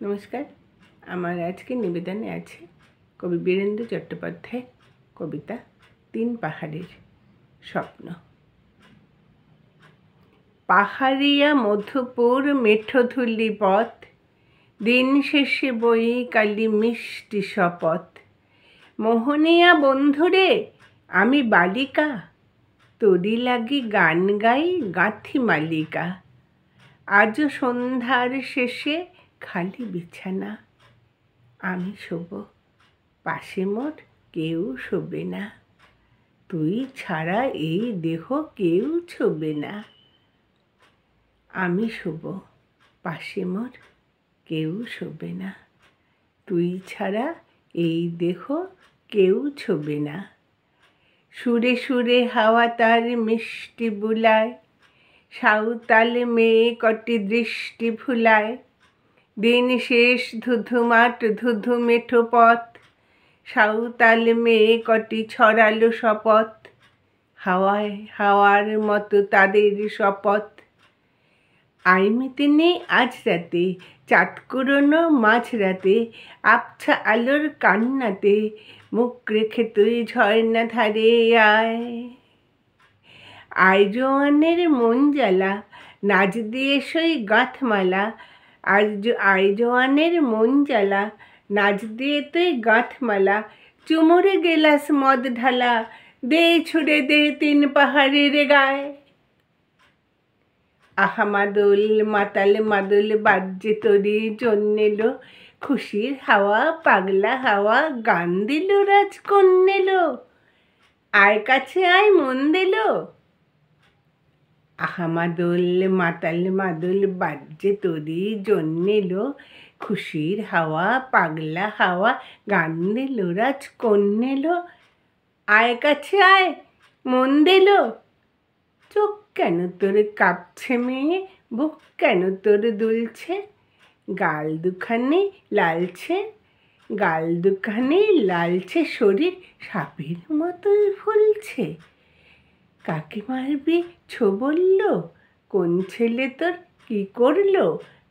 নমস্কার। আমার আজকে নিবেদনে আছে কবি বীরেন্দ্র চট্টোপাধ্যায় কবিতা ৩ পাহাড়ের স্বপ্ন। পাহাড়িয়া মধুপুর মেঠোধূলি পথ, দিন শেষে বই কালি মিষ্টি শপথ। মোহনিয়া বন্ধুরে আমি বালিকা, তোরি লাগি গান গাই গাঁথি মালিকা। আজ সন্ধ্যার শেষে খালি বিছানা, আমি শোব, পাশে মোর কেউ শোবে না। তুই ছাড়া এই দেহ কেউ ছোবে না। আমি শোব, পাশে মোর কেউ শোবে না। তুই ছাড়া এই দেহ কেউ ছোবে না। সুরে সুরে হাওয়া তার মিষ্টি বুলায়, সাঁওতাল মেয়ে কটি দৃষ্টি ভুলায়। দিন শেষ ধুধুমাট ধুধু মেঠো পথ, সাঁওতাল মেয়ে কটি ছড়ালো শপথ। হাওয়ায় হাওয়ার মতো তাদের শপথ। আইমিতে নেই আজ রাতে, চাঁদ কুড়োনো মাঝরাতে, আবছা আলোর কান্নাতে মুখ রেখে তুই ঝর্ণা ধারে আয়। আইজোয়ানের মন জ্বালা, নাচ দিয়ে সই গাঁথমালা। আইজোয়ানের মন জ্বালা, নাচ দিয়ে তুই গাঁথমালা। চুমুরে গেলাস মদ ঢালা, দে ছুড়ে দে ৩ পাহাড়ের গায়ে। আহা মাদল মাতাল মাদল বাজ্যে তোরি জন্মেলো, খুশির হাওয়া পাগলা হাওয়া গান দিল রাজকন্যেলো। আয় কাছে আয় মন দিল। আহা মাদল মাতাল মাদল বাজ্যে তোরি জন্মেলো, খুশির হাওয়া পাগলা হাওয়া গান দিল রাজকন্যেলো। আয় কাছে আয় মন দিল। চোখ কেন তোর কাঁপছে মেয়ে, বুক কেন তোর দুলছে? গাল দুখানে লালছে, গাল দুখানে লালছে, শরীর সাপের মতোই ফুলছে। কাকে মারবি ছো বলল, কোন ছেলে তোর কি করলো?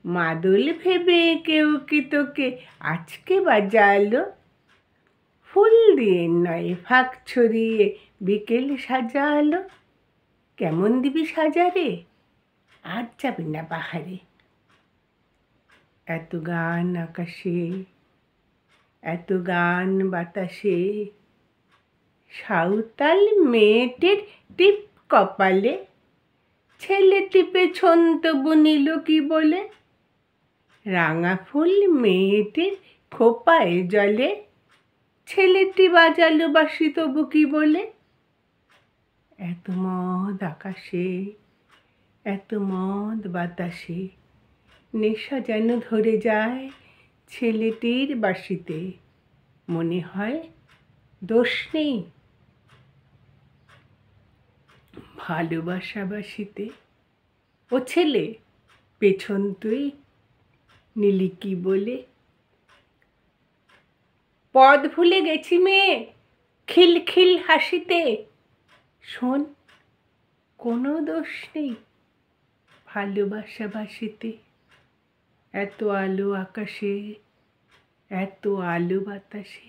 মাদল ভেবে কেউ কি তোকে আজকে বাজালো? ফুল দিয়ে নয় ফাঁক ছড়িয়ে বিকেল সাজালো। কেমন দিবি সাজারে, আর যাবি না পাহাড়ে। এত গান আকাশে, এত গান বাতাসে, সাঁওতাল মেয়েটির টিপ কপালে, ছেলেটি পেছন তো বুনিল কি বলে। রাঙা ফুল মেয়েটির খোপায় জলে, ছেলেটি বাজালো বাঁশি তবু কি বলে। এত মদ আকাশে, এত মদ বাতাসে, নেশা যেন ধরে যায় ছেলেটির বাঁশিতে। মনে হয় দোষ নেই ভালোবাসা বাঁশিতে। ও ছেলে, পেছন তুই নিলি কি বলে। পদ ভুলে গেছি মেয়ে খিলখিল হাসিতে। শোন, কোনো দোষ নেই ভালোবাসা বাঁশিতে। এত আলো আকাশে, এত আলো বাতাসে।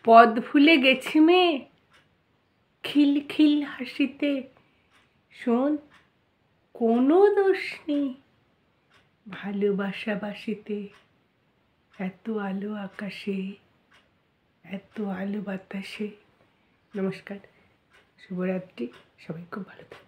পদ ভুলে গেছি মেয়ে খিলখিল হাসিতে। শোন, কোনো দোষ নেই ভালোবাসা বাঁশিতে। এত আলো আকাশে, এত আলো বাতাসে। নমস্কার, শুভরাত্রি। সবাই খুব ভালো থাকবেন।